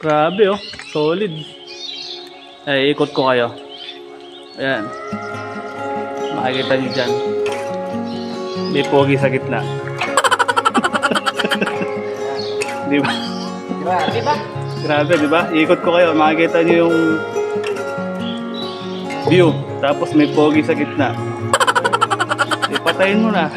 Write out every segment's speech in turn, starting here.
Grabe oh, solid. Ay, ikot ko kayo. Ayan. Makikita nyo dyan. May pogi sa gitna. Diba? Diba? Grabe, diba? Ikot ko kayo. Makikita nyo yung view. Tapos may pogi sa gitna. Ipatayin mo na.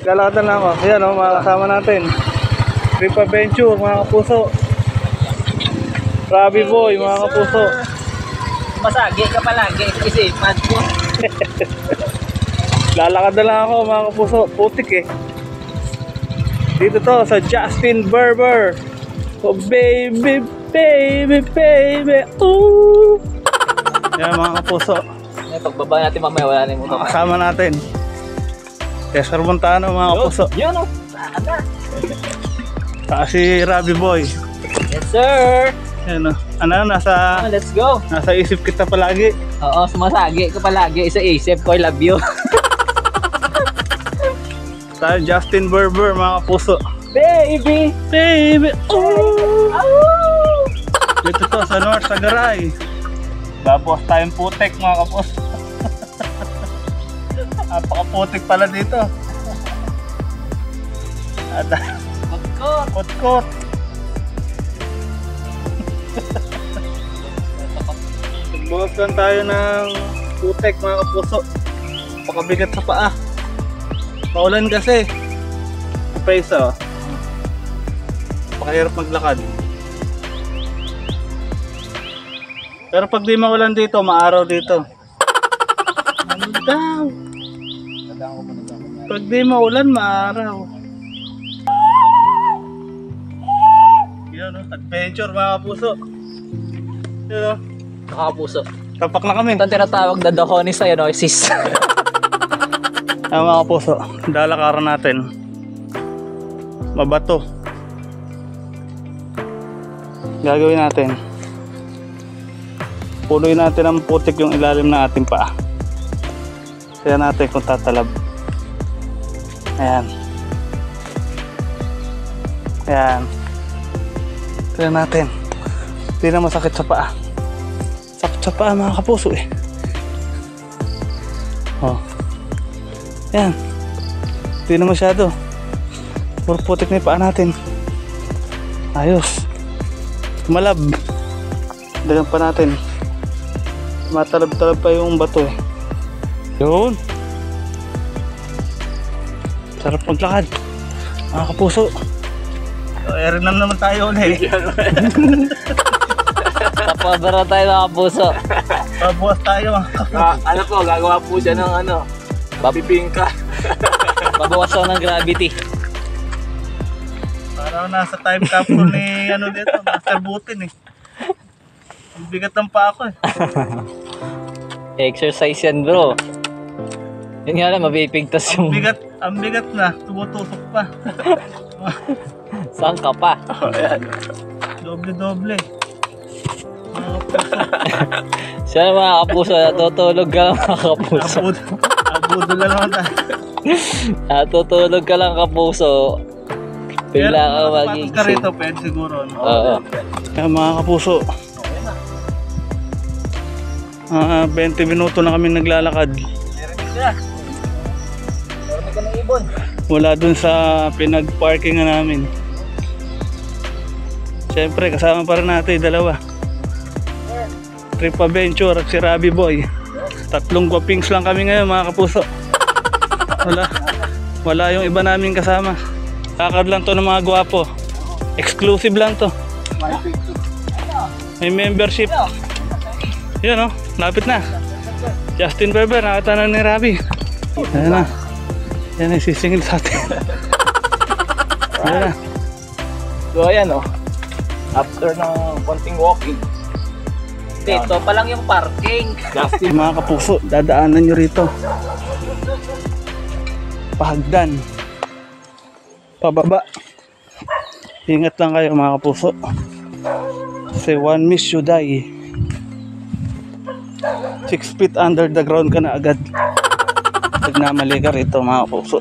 Lalakad na ako. Ayan o, mga kasama natin. Trip Adventure, mga kapuso. Rabi Boy, mga kapuso. Masagi ka palagi. Isipan ko. Lalakad na lang ako, mga kapuso. Putik eh. Dito to sa Justin Berber. Oh baby, baby, baby. Ooh. Yan mga kapuso. Pagbaba natin mamaya, wala na yung mga Kasama natin. Cesar Montano, mga kapuso. Yun o. Saan Saka si Rabi Boy. Yes sir. Yan o. Ano, nasa Let's go. isip kita palagi. Oo, sumasagi ka palagi. Isa isip ko, I love you. Sa Justin Berber, mga kapuso. Baby. Baby. Ooh. Oh. Dito to sa North Sagaray. Babos tayong putek, mga kapuso. Napakaputik pala dito. At kot-kot. Nagbukas lang tayo ng putek, mga kapuso. Pakabigat sa paa. Paulan kasi. Pa isa, oh. Pakahirap maglakad. Pero pag di maulan dito, maaraw dito. Ano daw? Pag di maulan, maaraw. Yan o, adventure mga kapuso. Yan o. Nakakapuso. Tapak na kami. Ito ang tinatawag na Dohonis sa'yo, no? Sis. Yan mga kapuso, dalakaran natin. Mabato. Gagawin natin. Puloy natin ang putik yung ilalim ng ating paa. Kaya natin kung tatalab. Ayan. Ayan. Kaya natin. Hindi na masakit sa paa. Sakit sa paa mga kapuso eh. Oh. Ayan. Hindi na masyado. Puro putik na yung paa natin. Ayos. Tumalab. Dagan pa natin. Matalab-talab pa yung bato eh. Yun. Sarap maglakad. Mga kapuso. Erinam naman tayo ulit. Tapadara tayo mga kapuso. Pabuwas tayo. Ano po, gagawa po siya ng ano, babibingka. Babawas ako ng gravity. Parang nasa time capsule ni ano dito, Master Butin eh. Ang bigat ng paa ko eh. Exercise yan bro. Yun nga lang, mabipigtas yung... Ang bigat na, tumutusok pa. Saan ka pa? Ayan. Doble-doble. Siya mga kapuso, natutulog ka lang mga kapuso. Abudo na lang tayo. Natutulog ka lang kapuso. Bigla ka Pero magigising. ka rito, pwede siguro. No? Oo. Kaya mga kapuso, 20 minuto na kami naglalakad. Meron ka ng ibon. Wala dun sa pinag-parkingan namin. Siyempre, kasama pa rin natin dalawa. Trip Adventure at si Rabi Boy. 3 guwapings lang kami ngayon mga kapuso. Wala yung iba namin kasama. Lakad lang to ng mga gwapo. Exclusive lang to. May membership. Yun o, lapit na. Justin Berber, nakita na ni Rabi. Ayan na. Yan ay sisingil sa atin. Ayan na. So ayan o, after ng konting walking, Dito pa lang yung parking. Yung mga kapuso, dadaanan nyo rito. Pahagdan. Pababa. Ingat lang kayo mga kapuso. Say one miss you die. 6 feet under the ground ka na agad. nagmamali ka rito mga kapuso.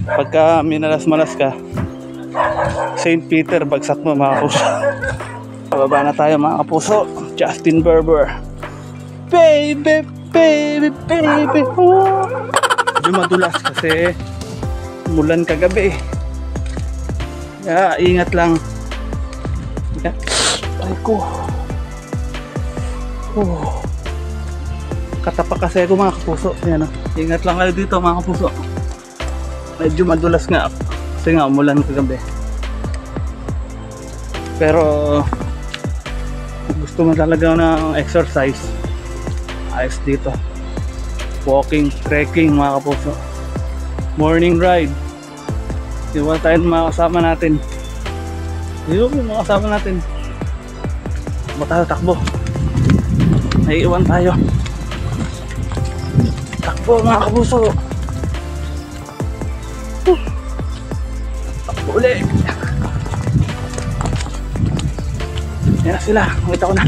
Pagka minalas-malas ka, St. Peter, bagsak mo mga kapuso. Pababa na tayo mga kapuso. Justin Bieber. Baby, baby, baby. Oh. Medyo madulas kasi mulan kagabi. Ingat lang. Ay ko. Katapak kasi ako mga kapuso. Yan, ingat lang kayo dito mga kapuso. Medyo madulas nga kasi nga umulan kagabi. Pero gusto mo talaga ng exercise, ayos dito. Walking, trekking mga kapuso. Morning ride. Diba tayo mga kasama natin? Yung mga kasama natin. Takbo. Naiiwan tayo. Takbo mga kapuso. Takbo ulit. Yan na sila. Makita ko na.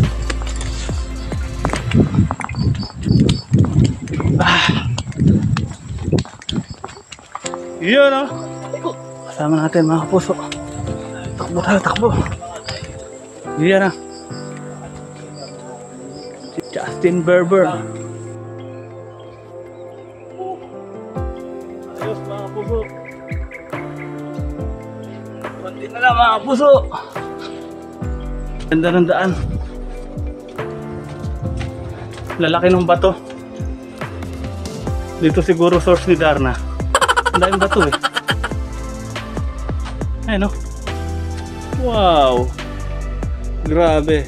Yun o. Kasama natin mga kapuso. Takbo tayo, takbo. Yan na. Justin Bieber. Ayos mga kapuso. Konti na lang mga kapuso. Ganda ng daan. Lalaki ng bato. Dito siguro source ni Darna. Ang daming bato eh. Ayun o. Wow. Grabe.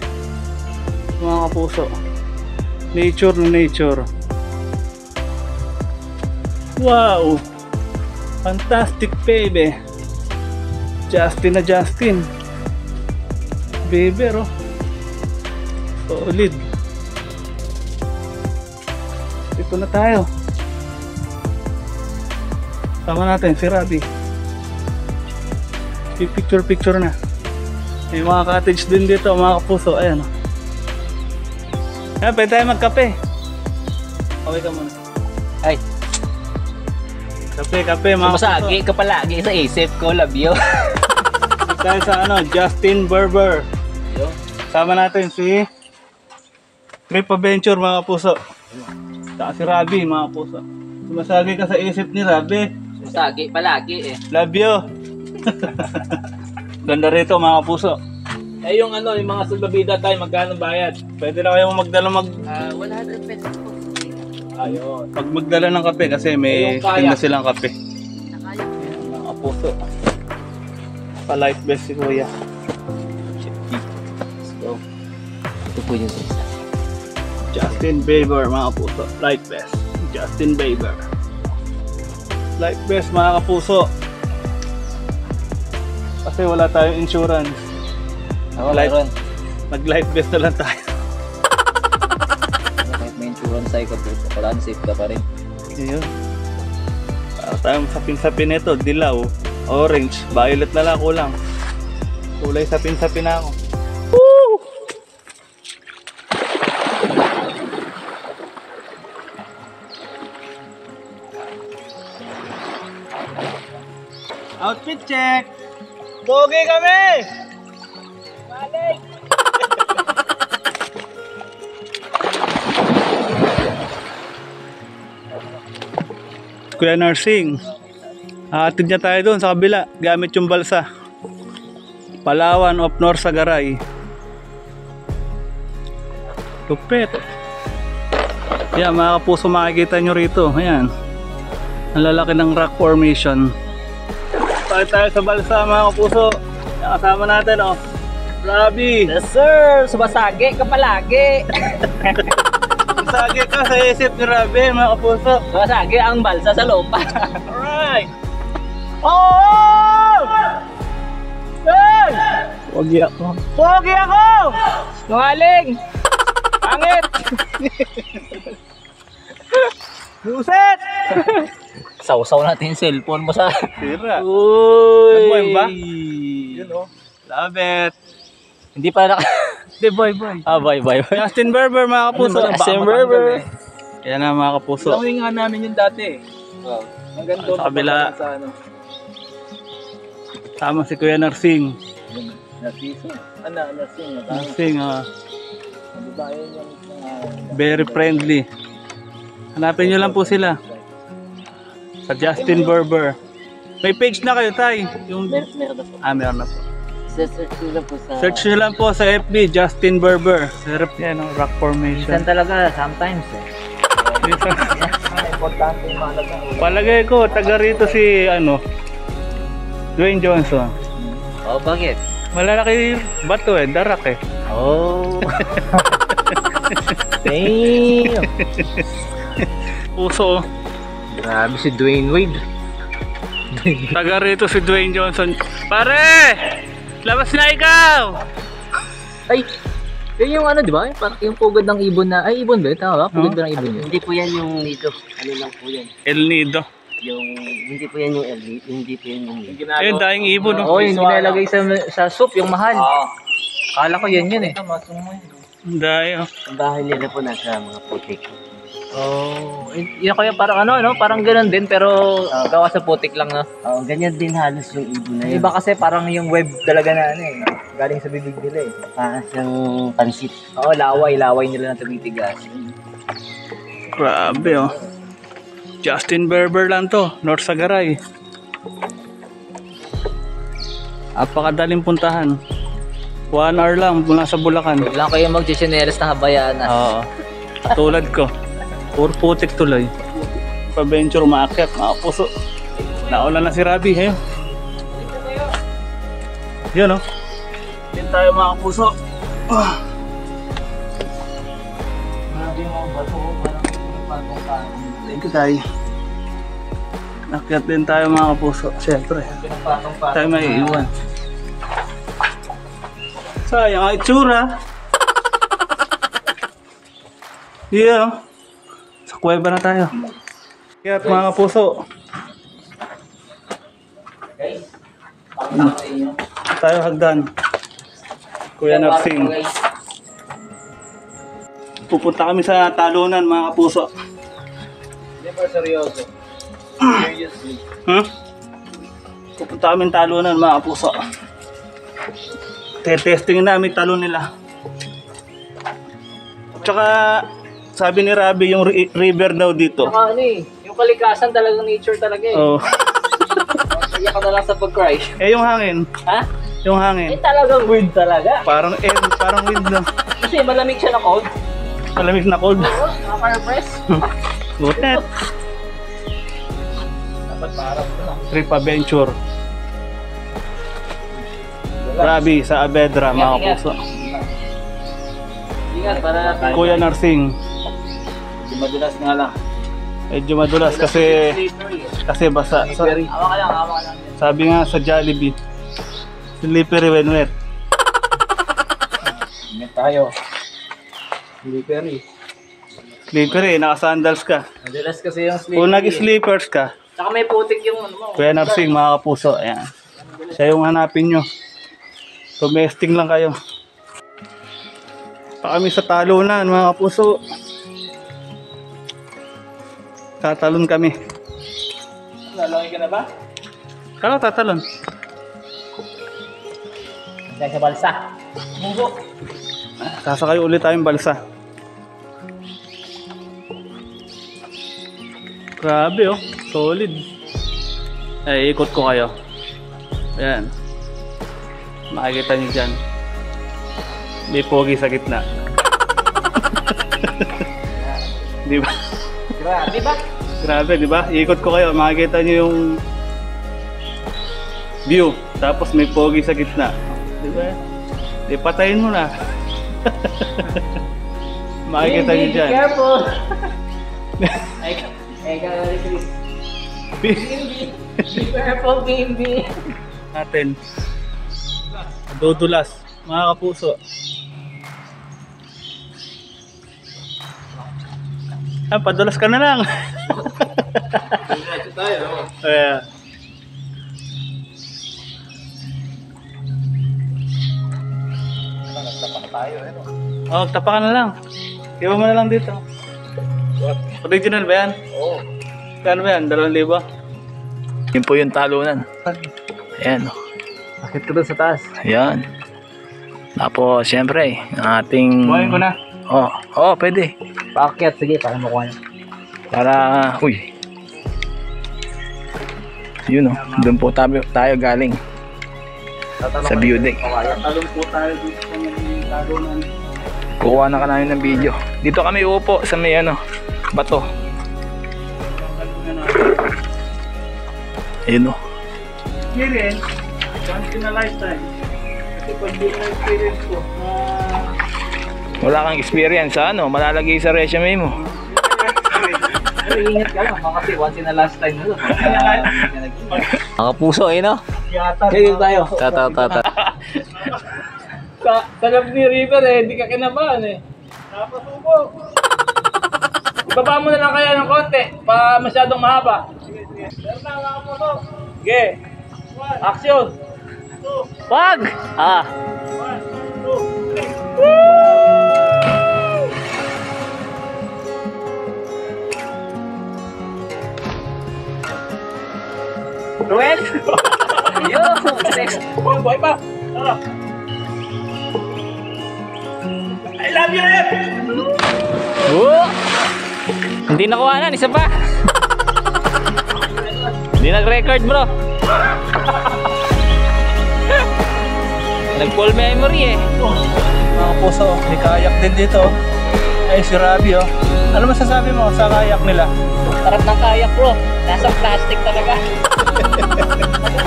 Mga kapuso. Nature na nature. Wow. Fantastic baby. Justin na Justin. Baby, solid. Ito na tayo. Tama natin si Rabi. Picture na. May mga cottage din dito mga kapuso. Ayan. Ayan, pwede tayo magkape. Okay ka muna. Ay, Kape mga sumasagi ka palagi sa isip ko, love you. tayo sa Justin Bieber. Sama natin si Trip Adventure mga puso. Saka si Rabi mga puso. Sumasagi ka sa isip ni Rabi. Sumasagi palagi eh. Love you. Ganda rito mga puso. Eh yung yung mga salbabida tayo, magkano bayad? Pwede na kayong magdala 100 pesos po. Ayun. pag magdala ng kape kasi may Yung kaya. tinda silang kape. Nakaya. Ayan, mga puso. Pa-life best si Kuya. So, ito po yung isa. Justin Bieber mga puso. Life best. Justin Bieber. Life best mga kapuso. Kasi wala tayong insurance. Ako, Life- meron. Mag-life vest na lang tayo. Kahit may insurance tayo ka po, parang safe ka pa rin. Ayun. Para tayong sapin-sapin nito, dilaw, orange, violet na lang kulang. Kulay sapin-sapin na ako. Woo! Outfit check! Pogi kami! Kuya Nursing, atid niya tayo doon sa kabila gamit yung balsa. Palawan of North Sagaray. Lupit. Yan mga kapuso, makikita nyo rito. Ayan, ang lalaki ng rock formation. Tayo tayo sa balsa mga kapuso. Yan, kasama natin Rabi. Yes sir! Sumasagi ka palagi! Sagi ka sa isip ni Rabi mga kapuso. Sumasagi ang balsa sa lupa. Alright! Oh! Hey! Pogi ako. Pogi ako! Nungaling! Pangit! Buset! Sausaw natin yung cellphone mo sa... Sira. Uy! Nag-boy ba? Yun Love it. Hindi pa Hindi, boy. Ah, bye. Justin Bieber mga kapuso. Justin Bieber. Yan na mga kapuso. Lawin nga namin yung dati eh. Hanggang doon. Sa kabila. Sa ano. Tama si Kuya Narsing. Narsing. Narsing. Narsing, Ano ba yun yung very friendly. Hanapin nyo lang po sila. Sa Justin Berber. May page na kayo, Tay. Yung... Meron na po. Meron na po. Search nyo lang po sa... Search nyo lang po sa FB, Justin Berber. Sarap yan, rock formation. Minsan talaga, sometimes eh. importante yung mahalaga. Palagay ko, taga rito si, Dwayne Johnson. Oh, bakit? Malalaki bato darak eh. Oh. Damn. Puso. Grabe si Dwayne Wade. Taga rito si Dwayne Johnson. Pare! Labas na ikaw! Ay, yun yung di ba? Parang yung pugad ng ibon na, ay ibon ba yun? Tama ba? Pugad ba ng ibon yun? Hindi po yan yung nido. Ano lang po yan. El Nido. Hindi po yan yung LV. Hindi po yan yung nido. Ayun, daing ibon. No? Oo, yung nilalagay sa soup, yung mahal. Kala ko yan eh. Daing. Ang bahay nila po nasa mga putik. Oh, yun kaya parang parang ganoon din pero gawa sa putik lang na. Oo, ganyan din halos yung ibon na Yung yun. iba kasi parang yung web talaga na galing sa bibig nila eh. Paas yung pansit. Oo, laway nila na tumitigas. Grabe Justin Berber lang to, North Sagaray. Apakadaling puntahan. 1 hour lang mula sa Bulacan. Huwag lang kayo mag-chinelas na habayaan. Oo. Tulad ko. Puro putik tuloy. Pa-venture maakyat, mga puso. Naulan na si Rabi, Yun Din tayo mga puso. Grabe yung mga bato. Parang patong. Thank you tayo. Nakyat din tayo mga puso. Siyempre. Pinapatong-patong. Tayo may iwan. Sayang ang itsura. Sa kuweba na tayo. Kaya mga puso. Tayo hagdan. Kuya Narsing. Pupunta kami sa talunan mga puso. Hindi pa seryoso. Seriously. Pupunta kami talunan mga puso. Testing namin talon nila. Tsaka sabi ni Rabi yung river daw dito. Saka yung kalikasan talagang nature talaga eh. Oh. Kaya ka na lang sa pag-cry. Yung hangin. Ha? Yung hangin. Talagang weird talaga. Parang parang wind na. Kasi malamig siya na cold. Malamig na cold. Oo, nakaka-repress. Butet. Dapat parang Trip adventure. Rabi sa Abedra mga puso. Ingat para Kuya Narsing. madulas nga lang. Medyo madulas kasi basa. Hawa ka lang. Sabi nga sa Jollibee, slippery when wet. Ingat tayo. Slippery. Slippery, naka-sandals ka. Madulas kasi yung sleep. Kung nag-slippers ka, Saka may putik yung mo. Kuya Narsing mga kapuso, ayan. Siya yung hanapin nyo. Tumesting lang kayo. Pa kami sa talunan mga kapuso. Tatalon kami. Lalaki ka na ba? Kala tatalon. Dahil sa balsa. Bugo. Sasakay ulit tayong balsa. Grabe solid. Ay, ikot ko kayo. Ayan. Makikita niyo dyan. May pogi sa gitna. Di ba? Grabe ba? Grabe, di ba? Ikot ko kayo. Makikita niyo yung view. Tapos may pogi sa gitna. Di ba? Di patayin mo na. Makikita niyo dyan. Be careful. Ay, Chris. Be careful, baby. Natin. Dodulas. Mga kapuso. Padulas ka na lang. Diretso tayo. Ayan. Nagtapak tayo. Tapa ka na lang. Iwan mo na lang dito. Original ba yan? Oo. Kano ba yan? 2,000? Yun po yung talunan. Ayan. Bakit ka doon sa taas? Ayan. Tapos, syempre, ang ating... Buhayin ko na. Pwede. Paakyat, sige, para makuha niya. Para, yun doon po tayo galing. Sa view deck. Talong po tayo dito sa mga talunan. Kukuha na ka namin ng video. Dito kami upo sa may bato. Ayun Experience, once in a lifetime. Kasi pag di na experience ko, wala kang experience sa malalagay sa resume mo. Pero ingat ka lang, kasi once in a lifetime na doon. Mga puso no? Kaya tayo. Tata. sa loob ni River hindi ka kinabahan Napasubok. Ibaba mo na lang kaya ng konti, pa masyadong mahaba. Sige. Pero na, nakapusok. Sige. Action. Wag! 1, 2, 3. Ruel! Yo! Next! Buhay pa. Tara. I love you, Rep! Hindi nakuha isa pa. Hindi nag-record, bro. Nag-full memory Mga puso, may kayak din dito. Ay, si Rabi Ano masasabi mo sa kayak nila? Sarap ng kayak, bro. Nasa plastic talaga.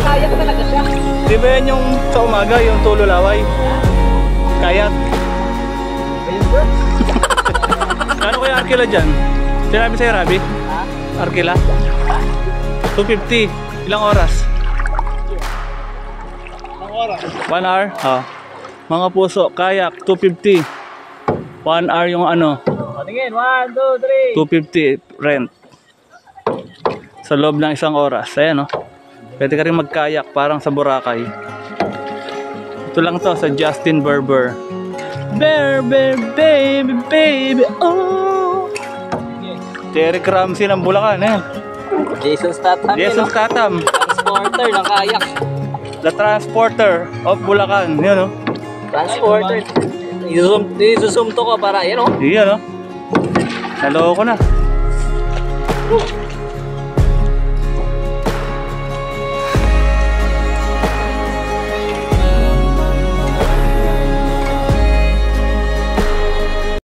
Kayak talaga siya. Di ba yan yung sa umaga, yung tululaway? Kayak. Ayun, bro. Ano kaya Arkila dyan? Sinabi sa'yo, Rabi? Arkila? 250. Ilang oras? 1 hour? Mga puso, kayak, 250. 1 hour yung Tingin, 1, 2, 3. 250 rent. Sa loob ng isang oras. Ayan Pwede ka rin magkayak parang sa Boracay. Ito lang to sa Justin Berber. Baby, baby, oh. Derek Ramsey ng Bulacan, Jason Statham. Jason Statham. Transporter ng kayak. The Transporter of Bulacan. Yun Transporter. Isusum to ko para, Iyan Naloko na.